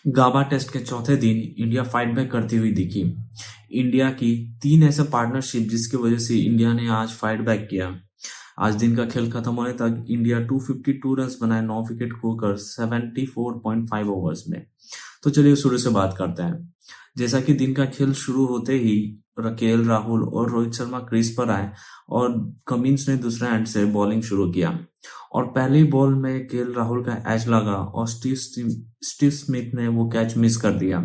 गाबा test के चौथे दिन इंडिया फाइट बैक करती हुई दिखी। इंडिया की 3 ऐसे पार्टनरशिप जिसकी वजह से इंडिया ने आज फाइट बैक किया। आज दिन का खेल खत्म होने तक इंडिया 252 रन्स बनाए 9 विकेट खोकर 74.5 ओवर्स में। तो चलिए शुरू से बात करते हैं। जैसा कि दिन का खेल शुरू होते ही केएल राहुल और रोहित शर्मा क्रीज पर आए और कमिंस ने दूसरे एंड से बॉलिंग शुरू किया और पहली बॉल में केएल राहुल का एज लगा और स्टीव स्मिथ ने वो कैच मिस कर दिया।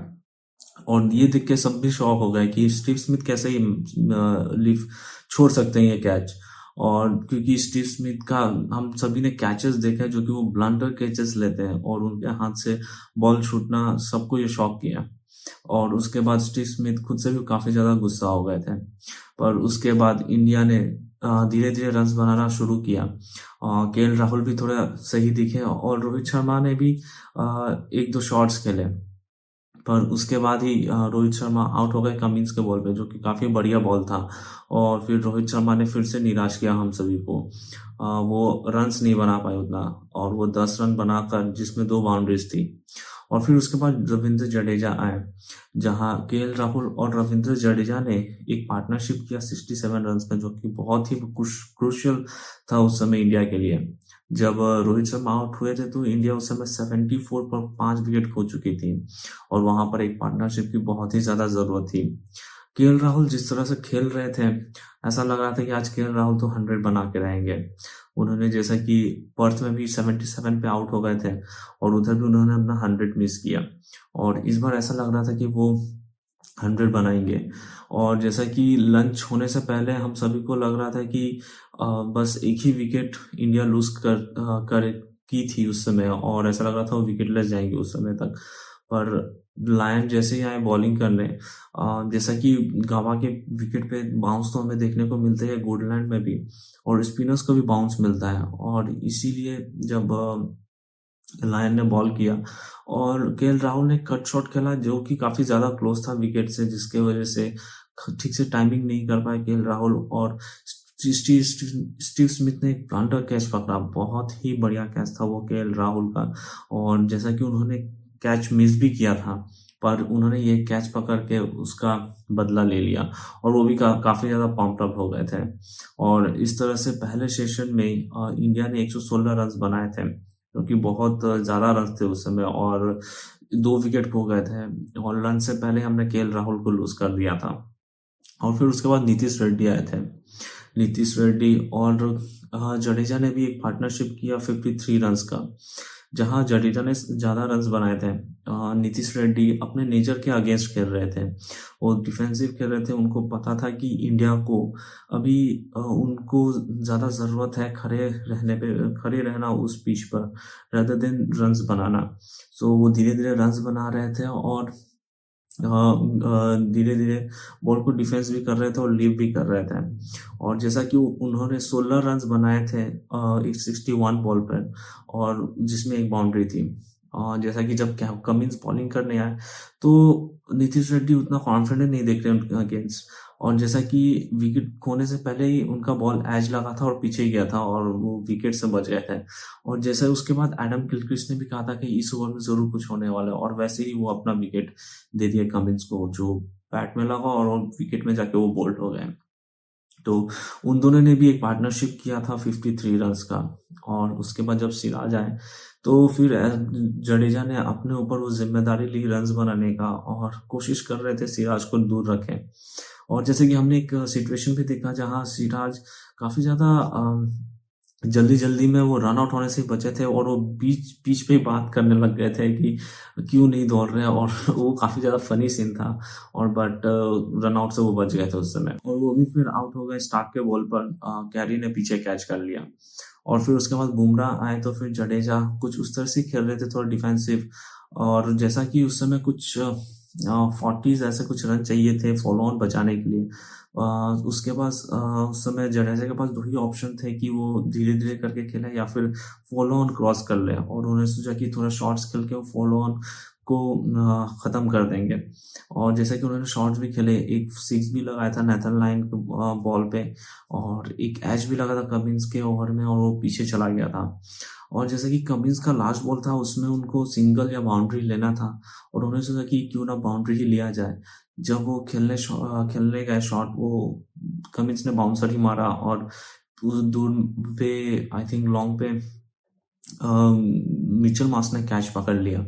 और ये देख के सब भी शॉक हो गए कि स्टीव स्मिथ कैसे ही लीव छोड़ सकते हैं ये कैच। और क्योंकि स्टीव स्मिथ का हम सभी ने कैचेस देखा है जो कि वो ब्लंडर कैचेस लेते हैं और उनके हाथ से बॉल छूटना सबको ये शॉक किया। और उसके बाद स्टीव स्मिथ खुद से भी काफी ज्यादा गुस्सा हो गए थे। पर उसके बाद इंडिया ने धीरे धीरे रन्स बनाना शुरू किया। केएल राहुल भी थोड़ा सही दिखे और रोहित शर्मा ने भी एक दो शॉट्स खेले। पर उसके बाद ही रोहित शर्मा आउट हो गए कमिंस के बॉल पे जो कि काफी बढ़िया बॉल था। और फिर रोहित शर्मा ने फिर से निराश किया हम सभी को। वो रन्स नहीं बना पाए उतना और वो 10 रन बनाकर जिसमें 2 बाउंड्रीज थी। और फिर उसके बाद रविंद्र जडेजा आए जहां केएल राहुल और रविंद्र जडेजा ने एक पार्टनरशिप किया 67 रन का जो कि बहुत ही क्रूशियल था उस समय इंडिया के लिए। जब रोहित शर्मा आउट हुए थे तो इंडिया उस समय 74 पर 5 विकेट खो चुकी थी और वहां पर एक पार्टनरशिप की बहुत ही ज्यादा जरूरत थी। केएल राहुल जिस तरह से खेल रहे थे ऐसा लग रहा था कि आज केएल राहुल तो 100 बना के रहेंगे। उन्होंने जैसा कि पर्थ में भी 77 पे आउट हो गए थे और उधर भी उन्होंने अपना 100 मिस किया और इस बार ऐसा लग रहा था कि वो 100 बनाएंगे। और जैसा कि लंच होने से पहले हम सभी को लग रहा था कि बस एक ही विकेट इंडिया लूज कर की थी उस समय और ऐसा लग रहा था वो विकेटलेस जाएंगे उस समय तक। पर लायन जैसे ही आए बॉलिंग करने जैसा कि गावा के विकेट पे बाउंस तो हमें देखने को मिलते हैं गुडलैंड में भी और स्पिनर्स को भी बाउंस मिलता है और इसीलिए जब लायन ने बॉल किया और केएल राहुल ने कट शॉट खेला जो कि काफी ज्यादा क्लोज था विकेट से जिसके वजह से ठीक से टाइमिंग नहीं कर पाए केएल राहुल और स्टीव स्मिथ ने एक ब्लंडर कैच पकड़ा। बहुत ही बढ़िया कैच था वो केएल राहुल का और जैसा कि उन्होंने कैच मिस भी किया था पर उन्होंने ये कैच पकड़ के उसका बदला ले लिया और वो भी काफी ज्यादा पम्प्ड अप हो गए थे। और इस तरह से पहले सेशन में इंडिया ने 116 रन बनाए थे क्योंकि बहुत ज्यादा रन थे उस समय और 2 विकेट खो गए थे और रन से पहले हमने केएल राहुल को लूज कर दिया था। और फिर उसके बाद नीतीश रेड्डी आए थे। नीतीश रेड्डी और जडेजा ने भी एक पार्टनरशिप किया 53 रन्स का जहां जडेजा ने ज्यादा रन्स बनाए थे। नीतीश रेड्डी अपने नेचर के अगेंस्ट खेल रहे थे, वो डिफेंसिव खेल रहे थे। उनको पता था कि इंडिया को अभी उनको ज्यादा जरूरत है खड़े रहना उस पिच पर rather देन रन्स बनाना। सो वो धीरे धीरे रन्स बना रहे थे और धीरे धीरे बॉल को डिफेंस भी कर रहे थे और लीव भी कर रहे थे। और जैसा कि उन्होंने 16 रन बनाए थे 61 बॉल पर और जिसमें एक बाउंड्री थी। जैसा कि जब कमिंस बॉलिंग करने आए तो नीतीश रेड्डी उतना कॉन्फिडेंट नहीं देख रहे उनके अगेंस्ट और जैसा कि विकेट खोने से पहले ही उनका बॉल एज लगा था और पीछे गया था और वो विकेट से बच गए थे। और जैसे उसके बाद एडम गिलक्रिस्ट ने भी कहा था कि इस ओवर में जरूर कुछ होने वाला है और वैसे ही वो अपना विकेट दे दिया कमिंस को जो बैट में लगा और विकेट में जाके वो बोल्ड हो गए। तो उन दोनों ने भी एक पार्टनरशिप किया था 53 रन का। और उसके बाद जब सिराज आए तो फिर जडेजा ने अपने ऊपर वो जिम्मेदारी ली रन्स बनाने का और कोशिश कर रहे थे सिराज को दूर रखें। और जैसे कि हमने एक सिचुएशन भी देखा जहां सिराज काफी ज्यादा जल्दी जल्दी में वो रन आउट होने से बचे थे और वो बीच पे ही बात करने लग गए थे कि क्यों नहीं दौड़ रहे और वो काफी ज्यादा फनी सीन था। और बट रन आउट से वो बच गए थे उस समय और वो भी फिर आउट हो गए स्टार्क के बॉल पर। कैरी ने पीछे कैच कर लिया और फिर उसके बाद बुमराह आए तो फिर जडेजा कुछ उस तरह से खेल रहे थे थोड़ा डिफेंसिव। और जैसा कि उस समय कुछ 40 ऐसे कुछ रन चाहिए थे फॉलो ऑन बचाने के लिए। उसके पास उस समय जडेजा के पास 2 ही ऑप्शन थे कि वो धीरे धीरे करके खेले या फिर फॉलो ऑन क्रॉस कर ले और उन्होंने सोचा कि थोड़ा शॉर्ट्स खेल के वो फॉलो ऑन को ख़त्म कर देंगे। और जैसा कि उन्होंने शॉट्स भी खेले, एक सिक्स भी लगाया था नेथन लायन के बॉल पे, और एक एज भी लगा था कमिंस के ओवर में और वो पीछे चला गया था। और जैसे कि कमिंस का लास्ट बॉल था, उसमें उनको सिंगल या बाउंड्री लेना था और उन्होंने सोचा कि क्यों ना बाउंड्री ही लिया जाए। जब वो खेलने गए शॉट, वो कमिंस ने बाउंसर ही मारा और दूर पे, आई थिंक लॉन्ग पे, मिचेल मार्श ने कैच पकड़ लिया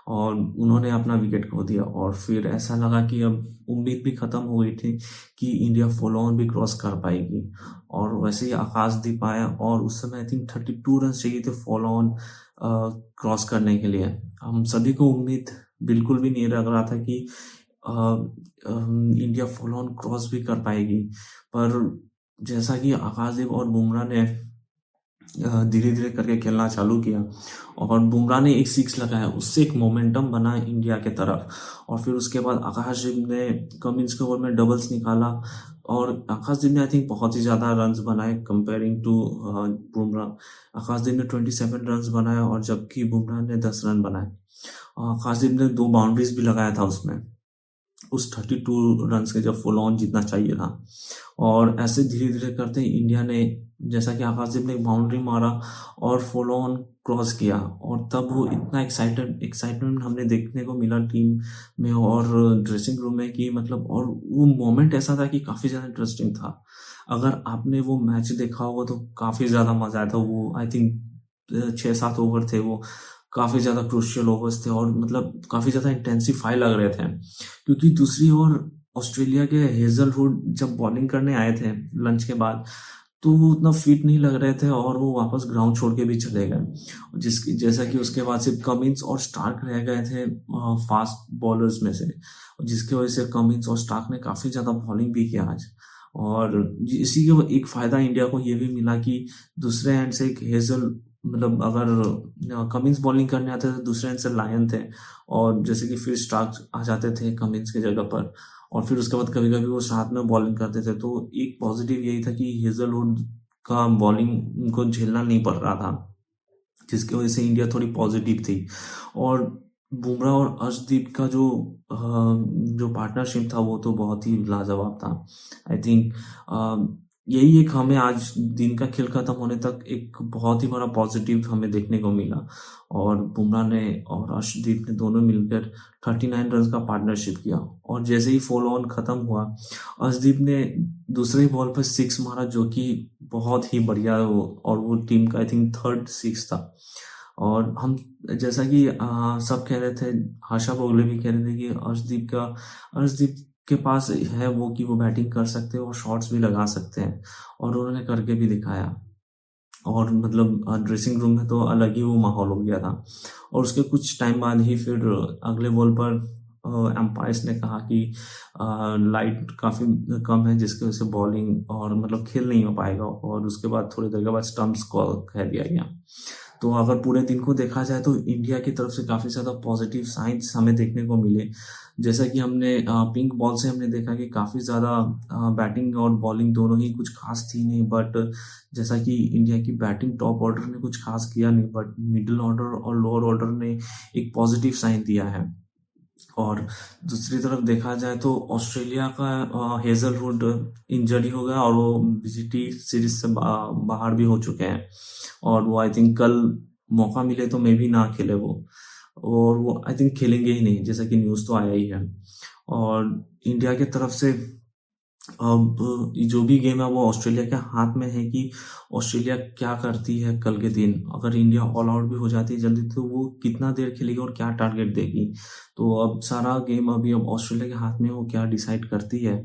और उन्होंने अपना विकेट खो दिया। और फिर ऐसा लगा कि अब उम्मीद भी खत्म हो गई थी कि इंडिया फॉलो ऑन भी क्रॉस कर पाएगी। और वैसे ही आकाशदीप आया और उस समय आई थिंक 32 रन चाहिए थे फॉलो ऑन क्रॉस करने के लिए। हम सभी को उम्मीद बिल्कुल भी नहीं लग रहा था कि इंडिया फॉलो ऑन क्रॉस भी कर पाएगी, पर जैसा कि आकाशदीप और बुमराह ने धीरे धीरे करके खेलना चालू किया और बुमराह ने एक सिक्स लगाया, उससे एक मोमेंटम बना इंडिया के तरफ। और फिर उसके बाद आकाशदीप ने कमिंस के ओवर में डबल्स निकाला और आकाशदीप ने आई थिंक बहुत ही ज़्यादा रन्स बनाए कंपेयरिंग टू बुमराह। आकाशदीप ने 27 रन्स बनाए और जबकि बुमराह ने 10 रन बनाए। आकाशदीप ने 2 बाउंड्रीज भी लगाया था उसमें, उस 32 रन्स के जब फुल ऑन जीतना चाहिए था। और ऐसे धीरे धीरे करते इंडिया ने, जैसा कि आकाशदीप ने एक बाउंड्री मारा और फुल ऑन क्रॉस किया, और तब वो इतना एक्साइटमेंट हमने देखने को मिला टीम में और ड्रेसिंग रूम में कि मतलब, और वो मोमेंट ऐसा था कि काफ़ी ज़्यादा इंटरेस्टिंग था। अगर आपने वो मैच देखा होगा तो काफ़ी ज़्यादा मज़ा आया था। वो आई थिंक 6-7 ओवर थे, वो काफ़ी ज़्यादा क्रूशियल ओवर्स थे और मतलब काफ़ी ज़्यादा इंटेंसिफाई लग रहे थे। क्योंकि दूसरी ओर ऑस्ट्रेलिया के हेजलवुड जब बॉलिंग करने आए थे लंच के बाद, तो वो उतना फिट नहीं लग रहे थे और वो वापस ग्राउंड छोड़ के भी चले गए। जैसा कि उसके बाद सिर्फ कमिंस और स्टार्क रह गए थे फास्ट बॉलर्स में से, जिसकी वजह से कमिंस और स्टार्क ने काफ़ी ज़्यादा बॉलिंग भी किया आज। और इसी के एक फ़ायदा इंडिया को ये भी मिला कि दूसरे एंड से एक हेजल, मतलब अगर कमिंस बॉलिंग करने आते थे, दूसरे एंड से लायन थे, और जैसे कि फिर स्टार्क आ जाते थे कमिंस की जगह पर, और फिर उसके बाद कभी कभी वो साथ में बॉलिंग करते थे। तो एक पॉजिटिव यही था कि हेजलवुड का बॉलिंग उनको झेलना नहीं पड़ रहा था, जिसकी वजह से इंडिया थोड़ी पॉजिटिव थी। और बुमराह और अर्शदीप का जो पार्टनरशिप था वो तो बहुत ही लाजवाब था। आई थिंक यही एक हमें आज दिन का खेल खत्म होने तक एक बहुत ही बड़ा पॉजिटिव हमें देखने को मिला। और बुमराह ने और अर्शदीप ने दोनों मिलकर 39 रन का पार्टनरशिप किया, और जैसे ही फॉलो ऑन खत्म हुआ, अर्शदीप ने दूसरे बॉल पर सिक्स मारा, जो कि बहुत ही बढ़िया और वो टीम का आई थिंक 3rd सिक्स था। और हम, जैसा कि सब कह रहे थे, आशा भोगले भी कह रहे थे कि अर्शदीप के पास है वो कि वो बैटिंग कर सकते हैं और शॉट्स भी लगा सकते हैं, और उन्होंने करके भी दिखाया। और मतलब ड्रेसिंग रूम में तो अलग ही वो माहौल हो गया था। और उसके कुछ टाइम बाद ही फिर अगले बॉल पर एम्पायर्स ने कहा कि लाइट काफ़ी कम है, जिसकी वजह से बॉलिंग और मतलब खेल नहीं हो पाएगा, और उसके बाद थोड़ी देर के बाद स्टंप्स कॉल कह दिया गया। तो अगर पूरे दिन को देखा जाए तो इंडिया की तरफ से काफ़ी ज़्यादा पॉजिटिव साइंस हमें देखने को मिले। जैसा कि हमने पिंक बॉल से हमने देखा कि काफ़ी ज़्यादा बैटिंग और बॉलिंग दोनों ही कुछ खास थी नहीं, बट जैसा कि इंडिया की बैटिंग टॉप ऑर्डर ने कुछ खास किया नहीं, बट मिडिल ऑर्डर और लोअर ऑर्डर ने एक पॉजिटिव साइन दिया है। और दूसरी तरफ देखा जाए तो ऑस्ट्रेलिया का हेजलवुड इंजरी हो गया और वो बीजीटी सीरीज से बाहर भी हो चुके हैं, और वो आई थिंक कल मौका मिले तो मे भी ना खेले वो, और वो आई थिंक खेलेंगे ही नहीं, जैसा कि न्यूज़ तो आया ही है। और इंडिया की तरफ से अब जो भी गेम है वो ऑस्ट्रेलिया के हाथ में है कि ऑस्ट्रेलिया क्या करती है कल के दिन। अगर इंडिया ऑल आउट भी हो जाती है जल्दी, तो वो कितना देर खेलेगी और क्या टारगेट देगी। तो अब सारा गेम अभी अब ऑस्ट्रेलिया के हाथ में, वो क्या डिसाइड करती है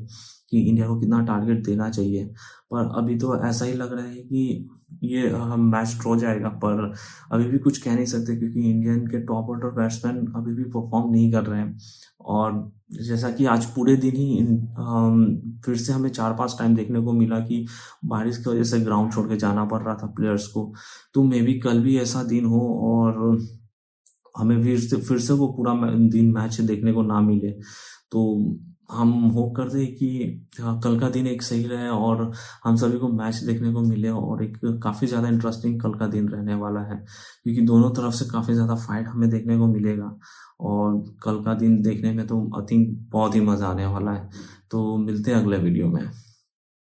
कि इंडिया को कितना टारगेट देना चाहिए। पर अभी तो ऐसा ही लग रहा है कि ये मैच ड्रॉ जाएगा, पर अभी भी कुछ कह नहीं सकते क्योंकि इंडियन के टॉप ऑर्डर बैट्समैन अभी भी परफॉर्म नहीं कर रहे हैं। और जैसा कि आज पूरे दिन ही फिर से हमें 4-5 टाइम देखने को मिला कि बारिश की वजह से ग्राउंड छोड़ के जाना पड़ रहा था प्लेयर्स को। तो मे बी कल भी ऐसा दिन हो और हमें फिर से वो पूरा दिन मैच देखने को ना मिले। तो हम होप करते हैं कि कल का दिन एक सही रहे और हम सभी को मैच देखने को मिले और एक काफ़ी ज़्यादा इंटरेस्टिंग कल का दिन रहने वाला है, क्योंकि दोनों तरफ से काफ़ी ज़्यादा फाइट हमें देखने को मिलेगा और कल का दिन देखने में तो आई थिंक बहुत ही मज़ा आने वाला है। तो मिलते हैं अगले वीडियो में।